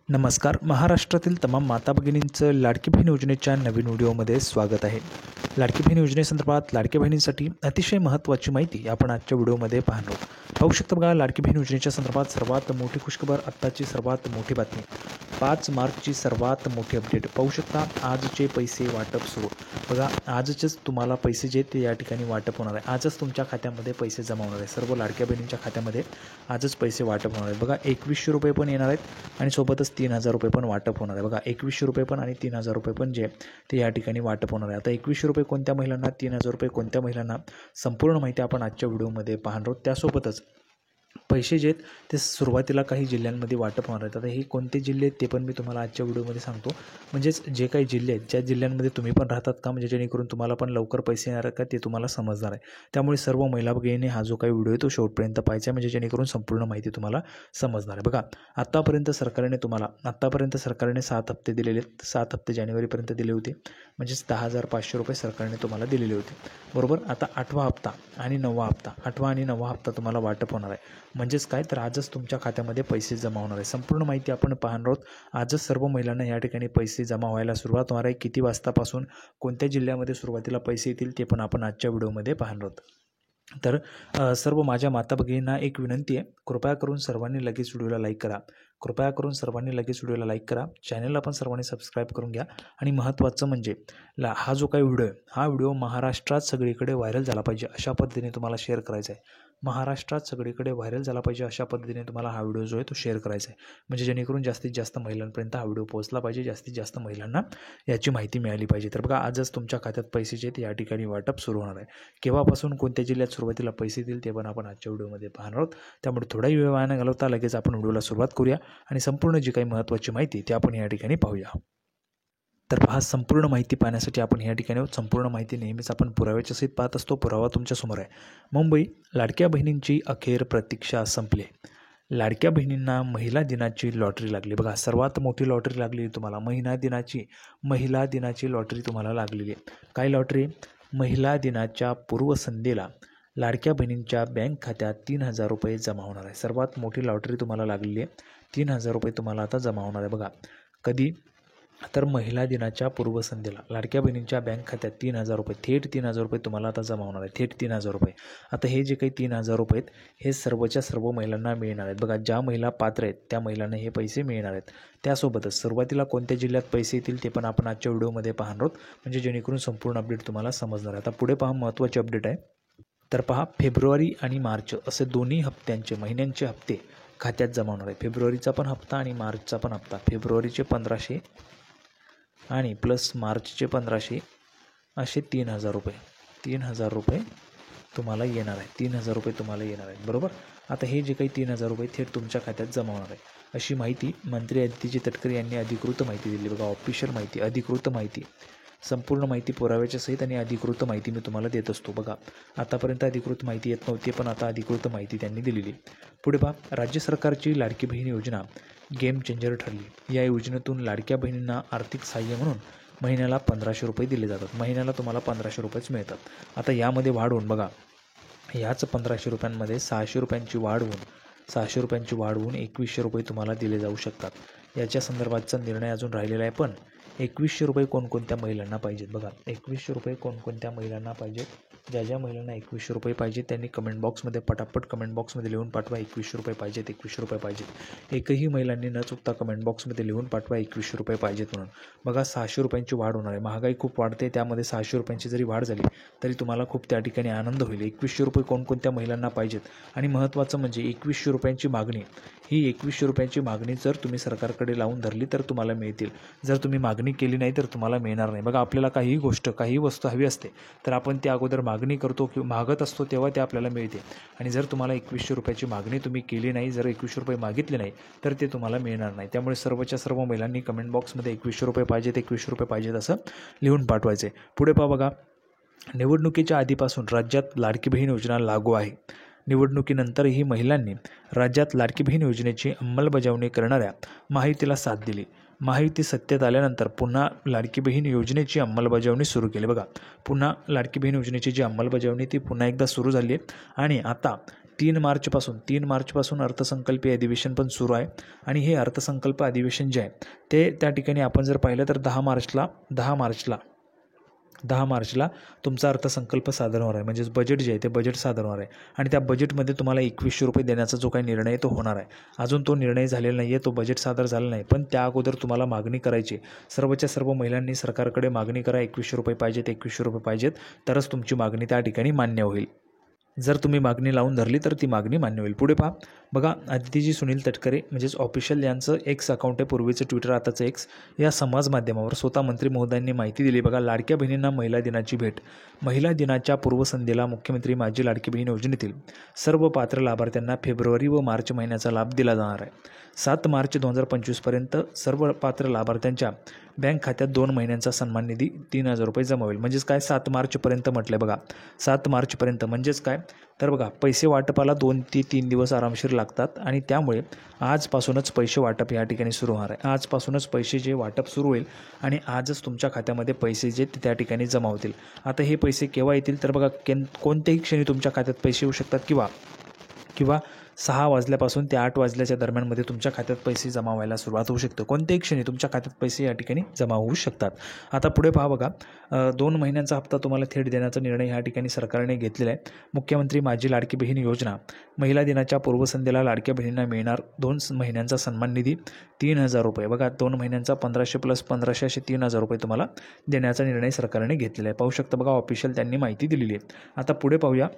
नमस्कार. महाराष्ट्रातील तमाम माता भगिनींचं लाडकी बहीण योजनेच्या नवीन व्हिडिओमध्ये स्वागत आहे. लाडकी बहीण योजनेसंदर्भात लाडक्या बहिणींसाठी अतिशय महत्त्वाची माहिती आपण आजच्या व्हिडिओमध्ये पाहणार आहोत. पाहू शकता बघा, लाडकी बहीण योजनेच्या संदर्भात सर्वात मोठी खुशखबर, आत्ताची सर्वात मोठी बातमी, 5 मार्चची सर्वात मोठी अपडेट. पाहू शकता, आजचे पैसे वाटप सुरू. बघा, आजच तुम्हाला पैसे जे ते या ठिकाणी वाटप होणार आहे. आजच तुमच्या खात्यामध्ये पैसे जमा होणार आहे. सर्व लाडक्या बहिणींच्या खात्यामध्ये आजच पैसे वाटप होणार आहेत. बघा, 2100 रुपये पण येणार आहेत आणि सोबतच 3000 रुपये पण वाटप होणार आहे. बघा, 2100 रुपये पण आणि 3000 रुपये पण जे ते या ठिकाणी वाटप होणार आहे. आता 2100 रुपये कोणत्या महिलांना, 3000 रुपये कोणत्या महिलांना, संपूर्ण माहिती आपण आजच्या व्हिडिओमध्ये पाहणार आहोत. त्यासोबतच पैसे जे आहेत ते सुरुवातीला काही जिल्ह्यांमध्ये वाटप होणार आहेत. आता हे कोणते जिल्हे आहेत ते पण मी तुम्हाला आजच्या व्हिडिओमध्ये सांगतो. म्हणजेच जे काही जिल्हे आहेत, ज्या जिल्ह्यांमध्ये तुम्ही पण राहतात का, म्हणजे जेणेकरून तुम्हाला पण लवकर पैसे येणार का ते तुम्हाला समजणार आहे. त्यामुळे सर्व महिला भगिनींनी हा जो काही व्हिडिओ आहे तो शेवटपर्यंत पाहायचा आहे, म्हणजे जेणेकरून संपूर्ण माहिती तुम्हाला समजणार आहे. बघा, आत्तापर्यंत सरकारने 7 हप्ते दिलेले आहेत. 7 हप्ते जानेवारीपर्यंत दिले होते, म्हणजेच 10,500 रुपये सरकारने तुम्हाला दिलेले होते, बरोबर. आता 8वा हप्ता आणि 9वा हप्ता, 8वा आणि 9वा हप्ता तुम्हाला वाटप होणार आहे. म्हणजेच काय, तर आजच तुमच्या खात्यामध्ये पैसे जमा होणार आहे. संपूर्ण माहिती आपण पाहणार आहोत. आजच सर्व महिलांना या ठिकाणी पैसे जमा व्हायला सुरुवात होणार आहे. किती वाजतापासून, कोणत्या जिल्ह्यामध्ये सुरुवातीला पैसे येतील ते पण आपण आजच्या व्हिडिओमध्ये पाहणार आहोत. तर सर्व माझ्या माता भगिनींना एक विनंती आहे, कृपया करून सर्वांनी लगेच व्हिडिओला लाईक करा. चॅनलला पण सर्वांनी सबस्क्राईब करून घ्या. आणि महत्त्वाचं म्हणजे हा जो काही व्हिडिओ आहे, हा व्हिडिओ महाराष्ट्रात सगळीकडे व्हायरल झाला पाहिजे अशा पद्धतीने तुम्हाला शेअर करायचा आहे. महाराष्ट्रात सगळीकडे व्हायरल झाला पाहिजे अशा पद्धतीने तुम्हाला हा व्हिडिओ जो आहे तो शेअर करायचा आहे, म्हणजे जेणेकरून जास्तीत जास्त महिलांपर्यंत हा व्हिडिओ पोहोचला पाहिजे, जास्तीत जास्त महिलांना याची माहिती मिळाली पाहिजे. तर बघा, आजच तुमच्या खात्यात पैसे जे आहेत या ठिकाणी वाटप सुरू होणार आहे. केव्हापासून, कोणत्या जिल्ह्यात सुरुवातीला पैसे देतील ते पण आपण आजच्या व्हिडिओमध्ये पाहणार आहोत. त्यामुळे थोडाही वेळ वाया न घालवता लगेच आपण व्हिडिओला सुरुवात करूया आणि संपूर्ण जी काही महत्त्वाची माहिती ती आपण या ठिकाणी पाहूया. तर पहा, संपूर्ण माहिती पाहण्यासाठी आपण या ठिकाणी संपूर्ण माहिती नेहमीच आपण पुराव्याच्या सहित पाहत असतो. पुरावा तुमच्या समोर आहे. मुंबई, लाडक्या बहिणींची अखेर प्रतीक्षा संपली. लाडक्या बहिणींना महिला दिनाची लॉटरी लागली. बघा, सर्वात मोठी लॉटरी लागली तुम्हाला. महिला दिनाची लॉटरी तुम्हाला लागलेली आहे. काय लॉटरी? महिला दिनाच्या पूर्वसंध्येला लाडक्या बहिणींच्या बँक खात्यात 3000 रुपये जमा होणार आहे. सर्वात मोठी लॉटरी तुम्हाला लागलेली आहे. 3000 रुपये तुम्हाला आता जमा होणार आहे. बघा, कधी? तर महिला दिनाच्या पूर्वसंध्येला लाडक्या बहिणींच्या बँक खात्यात 3000 रुपये, थेट 3000 रुपये तुम्हाला आता जमा होणार आहे. थेट 3000 रुपये. आता हे जे काही 3000 रुपये आहेत हे सर्वच्या सर्व महिलांना मिळणार आहेत. बघा, ज्या महिला पात्र आहेत त्या महिलांना हे पैसे मिळणार आहेत. त्यासोबतच सुरुवातीला कोणत्या जिल्ह्यात पैसे येतील ते पण आपण आजच्या व्हिडिओमध्ये पाहणार आहोत, म्हणजे जेणेकरून संपूर्ण अपडेट तुम्हाला समजणार आहे. आता पुढे पहा, महत्त्वाची अपडेट आहे. तर पहा, फेब्रुवारी आणि मार्च असे दोन्ही हप्त्यांचे, महिन्यांचे हप्ते खात्यात जमा होणार आहे. फेब्रुवारीचा पण हप्ता आणि मार्चचा पण हप्ता. फेब्रुवारीचे 1500 आणि प्लस मार्चचे 1500 असे 3000 रुपये. 3000 रुपये तुम्हाला येणार आहे. 3000 रुपये तुम्हाला येणार आहेत, बरोबर. आता हे जे काही 3000 रुपये थेट तुमच्या खात्यात जमा होणार आहे, अशी माहिती मंत्री अदिती तटकरे यांनी अधिकृत माहिती दिली. बघा, ऑफिशियल माहिती, अधिकृत माहिती, संपूर्ण माहिती पुराव्याच्या सहित आणि अधिकृत माहिती मी तुम्हाला देत असतो. बघा, आतापर्यंत अधिकृत माहिती येत नव्हती, पण आता अधिकृत माहिती त्यांनी दिलेली. पुढे पहा, राज्य सरकारची लाडकी बहीण योजना गेम चेंजर ठरली. या योजनेतून लाडक्या बहिणींना आर्थिक सहाय्य म्हणून महिन्याला 1500 रुपये दिले जातात. महिन्याला तुम्हाला 1500 रुपयेच मिळतात. आता यामध्ये वाढ होऊन, बघा, याच 1500 रुपयांमध्ये 600 रुपयांची वाढ होऊन 2100 रुपये तुम्हाला दिले जाऊ शकतात. याच्या संदर्भातचा निर्णय अजून राहिलेला आहे, पण 2100 रुपये कोणकोणत्या महिलांना पाहिजेत? बघा, 2100 रुपये कोणकोणत्या महिलांना पाहिजेत? ज्या महिलांना 2100 रुपये पाहिजेत त्यांनी कमेंट बॉक्समध्ये पटापट कमेंट बॉक्समध्ये लिहून पाठवा, 2100 रुपये पाहिजेत, 2100 रुपये पाहिजेत. एकही महिलांनी न चुकता कमेंट बॉक्समध्ये लिहून पाठवा 2100 रुपये पाहिजेत म्हणून. बघा, 600 रुपयांची वाढ होणार आहे. महागाई खूप वाढते, त्यामध्ये 600 रुपयांची जरी वाढ झाली तरी तुम्हाला खूप त्या ठिकाणी आनंद होईल. 2100 रुपये कोणकोणत्या महिलांना पाहिजेत? आणि महत्त्वाचं म्हणजे 2100 रुपयांची मागणी, ही 2100 रुपयांची मागणी जर तुम्ही सरकारकडे लावून धरली तर तुम्हाला मिळतील. जर तुम्ही मागणी केली नाही तर तुम्हाला मिळणार नाही. बघा, आपल्याला काही वस्तू हवी असते तर आपण त्या अगोदर मागणी करतो किंवा मागत असतो, तेव्हा ते आपल्याला मिळते. आणि जर तुम्हाला 2100 रुपयाची मागणी तुम्ही केली नाही, जर 2100 रुपये मागितले नाही तर ते तुम्हाला मिळणार नाही. त्यामुळे सर्वच्या सर्व महिलांनी कमेंट बॉक्समध्ये 2100 रुपये पाहिजेत, 2100 रुपये पाहिजेत असं लिहून पाठवायचे. पुढे पहा, बघा, निवडणुकीच्या आधीपासून राज्यात लाडकी बहीण योजना लागू आहे. निवडणुकीनंतरही महिलांनी राज्यात लाडकी बहीण योजनेची अंमलबजावणी करणाऱ्या महायुतीला साथ दिली. महायुती सत्तेत आल्यानंतर पुन्हा लाडकी बहीण योजनेची अंमलबजावणी सुरू केली. बघा, पुन्हा लाडकी बहीण योजनेची जी अंमलबजावणी ती पुन्हा एकदा सुरू झाली आहे आणि आता 3 मार्चपासून अर्थसंकल्पीय अधिवेशन पण सुरू आहे आणि हे अर्थसंकल्प अधिवेशन जे आहे ते त्या ठिकाणी आपण जर पाहिलं तर 10 मार्चला तुमचा अर्थसंकल्प सादर होणार आहे. म्हणजेच बजेट जे आहे ते बजेट सादर होणार आहे आणि त्या बजेटमध्ये तुम्हाला 2100 रुपये देण्याचा जो काही निर्णय आहे तो होणार आहे. अजून तो निर्णय झालेला नाही आहे, तो बजेट सादर झाला नाही, पण त्या अगोदर तुम्हाला मागणी करायची. सर्वच्या सर्व महिलांनी सरकारकडे मागणी करा, 2100 रुपये पाहिजेत तरच तुमची मागणी त्या ठिकाणी मान्य होईल. जर तुम्ही मागणी लावून धरली तर ती मागणी मान्य होईल. पुढे पहा बघा, आदितीजी सुनील तटकरे म्हणजेच ऑफिशियल यांचं एक्स अकाउंट आहे, पूर्वीचं ट्विटर आताचं एक्स, या समाज माध्यमावर स्वतः मंत्री महोदयांनी माहिती दिली. बघा, लाडक्या बहिणींना महिला दिनाची भेट. महिला दिनाच्या पूर्वसंध्येला मुख्यमंत्री माझी लाडकी बहीण योजनेतील सर्व पात्र लाभार्थ्यांना फेब्रुवारी व मार्च महिन्याचा लाभ दिला जाणार आहे. 7 मार्च 2025पर्यंत सर्व पात्र लाभार्थ्यांच्या बँक खात्यात 2 महिन्यांचा सन्मान निधी 3000 रुपये जमा होईल. म्हणजेच काय, 7 मार्चपर्यंत म्हटलं. बघा, 7 मार्चपर्यंत म्हणजेच काय, तर बघा पैसे वाटपाला 2 ते 3 दिवस आरामशीर लागतात आणि त्यामुळे आजपासूनच पैसे वाटप या ठिकाणी सुरू होणार आहे. आजपासूनच पैसे जे वाटप सुरू होईल आणि आजच तुमच्या खात्यामध्ये पैसे जे त्या ठिकाणी जमा होतील. आता हे पैसे केव्हा येतील तर बघा, कोणत्याही क्षणी तुमच्या खात्यात पैसे येऊ शकतात किंवा 6 वाजल्यापासून ते 8 वाजल्याच्या दरम्यानमध्ये तुमच्या खात्यात पैसे जमा व्हायला सुरुवात होऊ शकते. कोणत्याही क्षणी तुमच्या खात्यात पैसे या ठिकाणी जमा होऊ शकतात. आता पुढे पहा बघा, 2 महिन्यांचा हप्ता तुम्हाला थेट देण्याचा निर्णय या ठिकाणी सरकारने घेतलेला आहे. मुख्यमंत्री माझी लाडकी बहीण योजना, महिला दिनाच्या पूर्वसंध्येला लाडक्या बहिणींना मिळणार 2 महिन्यांचा सन्मान निधी 3000 रुपये. बघा, 2 महिन्यांचा 1500 + 1500 असे 3000 रुपये तुम्हाला देण्याचा निर्णय सरकारने घेतलेला आहे. पाहू शकता बघा, ऑफिशियल त्यांनी माहिती दिलेली आहे. आता पुढे पाहूया,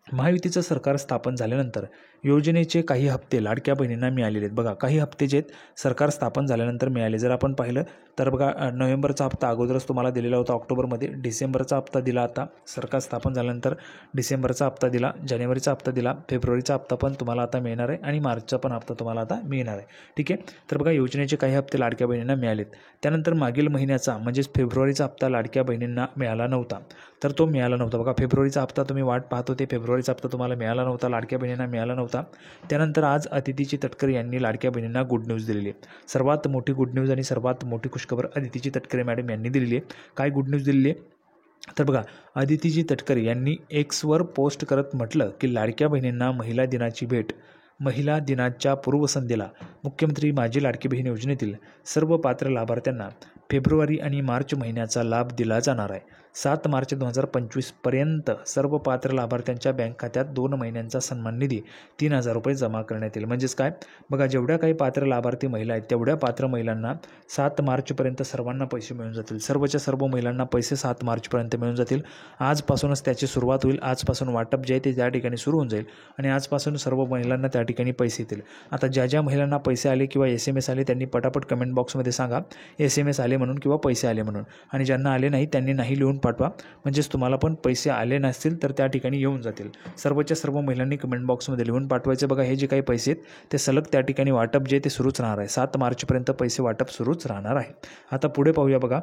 महायुतीचं सरकार स्थापन झाल्यानंतर योजनेचे काही हप्ते लाडक्या बहिणींना मिळालेले आहेत. बघा, काही हप्ते जे आहेत सरकार स्थापन झाल्यानंतर मिळाले. जर आपण पाहिलं तर बघा, नोव्हेंबरचा हप्ता अगोदरच तुम्हाला दिलेला होता ऑक्टोबरमध्ये, डिसेंबरचा हप्ता दिला आता सरकार स्थापन झाल्यानंतर, डिसेंबरचा हप्ता दिला, जानेवारीचा हप्ता दिला, फेब्रुवारीचा हप्ता पण तुम्हाला आता मिळणार आहे आणि मार्चचा पण हप्ता तुम्हाला आता मिळणार आहे. ठीक आहे, तर बघा, योजनेचे काही हप्ते लाडक्या बहिणींना मिळालेत. त्यानंतर मागील महिन्याचा म्हणजेच फेब्रुवारीचा हप्ता लाडक्या बहिणींना मिळाला नव्हता, तर तो मिळाला नव्हता. बघा, फेब्रुवारीचा हप्ता तुम्ही वाट पाहत होते, फेब्रुवारीचा हप्ता तुम्हाला मिळाला नव्हता, लाडक्या बहिणींना मिळाला नव्हता. त्यानंतर आज अदितीजी तटकरे यांनी लाडक्या बहिणींना गुड न्यूज दिलेली आहे. सर्वात मोठी गुड न्यूज आणि सर्वात मोठी खुशखबर अदितीजी तटकरे मॅडम यांनी दिलेली आहे. काय गुड न्यूज दिलेली आहे तर बघा, अदितीजी तटकरे यांनी एक्सवर पोस्ट करत म्हटलं की लाडक्या बहिणींना महिला दिनाची भेट. महिला दिनाच्या पूर्वसंध्येला मुख्यमंत्री माझी लाडकी बहीण योजनेतील सर्व पात्र लाभार्थ्यांना फेब्रुवारी आणि मार्च महिन्याचा लाभ दिला जाणार आहे. 7 मार्च 2025पर्यंत सर्व पात्र लाभार्थ्यांच्या बँक खात्यात 2 महिन्यांचा सन्मान निधी 3000 रुपये जमा करण्यात येईल. म्हणजेच काय, बघा, जेवढ्या काही पात्र लाभार्थी महिला आहेत तेवढ्या पात्र महिलांना 7 मार्चपर्यंत सर्वांना पैसे मिळून जातील. सर्वच्या सर्व महिलांना पैसे 7 मार्चपर्यंत मिळून जातील. आजपासूनच त्याची सुरुवात होईल. आजपासून वाटप जे आहे ते त्या ठिकाणी सुरू होऊन जाईल आणि आजपासून सर्व महिलांना त्या ठिकाणी पैसे येतील. आता ज्या महिलांना पैसे आले किंवा SMS आले त्यांनी पटापट कमेंट बॉक्समध्ये सांगा SMS आले म्हणून किंवा पैसे आले म्हणून, आणि ज्यांना आले नाही त्यांनी नाही लिहून पाठवा. म्हणजेच तुम्हाला पण पैसे आले नसतील तर त्या ठिकाणी येऊन जातील. सर्वच्या सर्व महिलांनी कमेंट बॉक्समध्ये लिहून पाठवायचे. बघा, हे जे काही पैसे आहेत ते सलग त्या ठिकाणी वाटप जे ते सुरूच राहणार आहे. 7 मार्चपर्यंत पैसे वाटप सुरूच राहणार आहे. आता पुढे पाहूया बघा,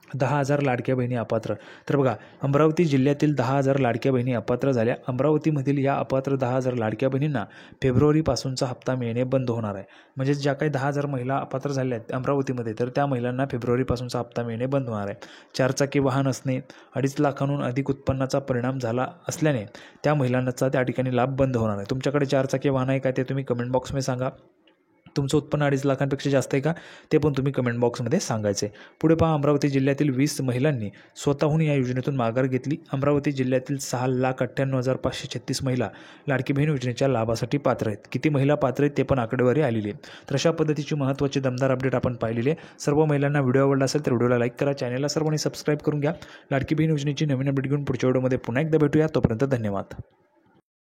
10,000 लाडक्या बहिणी अपात्र. तर बघा, अमरावती जिल्ह्यातील 10,000 लाडक्या बहिणी अपात्र झाल्या. अमरावतीमधील या अपात्र 10,000 लाडक्या बहिणींना फेब्रुवारीपासूनचा हप्ता मिळणे बंद होणार आहे. म्हणजे ज्या काही 10,000 महिला अपात्र झाल्या आहेत अमरावतीमध्ये, तर त्या महिलांना फेब्रुवारीपासूनचा हप्ता मिळणे बंद होणार आहे. 4 चाकी वाहन असणे, 2.5 लाखांहून अधिक उत्पन्नाचा परिणाम झाला असल्याने त्या महिलांचा त्या ठिकाणी लाभ बंद होणार आहे. तुमच्याकडे 4 चाकी वाहन आहे का ते तुम्ही कमेंट बॉक्समध्ये सांगा. तुमचं उत्पन्न 2.5 लाखांपेक्षा जास्त आहे का ते पण तुम्ही कमेंट बॉक्समध्ये सांगायचे. पुढे पहा, अमरावती जिल्ह्यातील 20 महिलांनी स्वतःहून या योजनेतून माघार घेतली. अमरावती जिल्ह्यातील 6,98,536 महिला लाडकी बहीण योजनेच्या लाभासाठी पात्र आहेत. किती महिला पात्र आहेत ते पण आकडेवारी आलेली आहे. तर अशा पद्धतीची महत्त्वाची दमदार अपडेट आपण पाहिलेली आहे. सर्व महिलांना व्हिडिओ आवडला असेल तर व्हिडिओला लाईक करा, चॅनलला सर्वांनी सबस्क्राईब करून घ्या. लाडकी बहीण योजनेची नवीन अपडेट घेऊन पुढच्या व्हिडिओमध्ये पुन्हा एकदा भेटूया. तोपर्यंत धन्यवाद.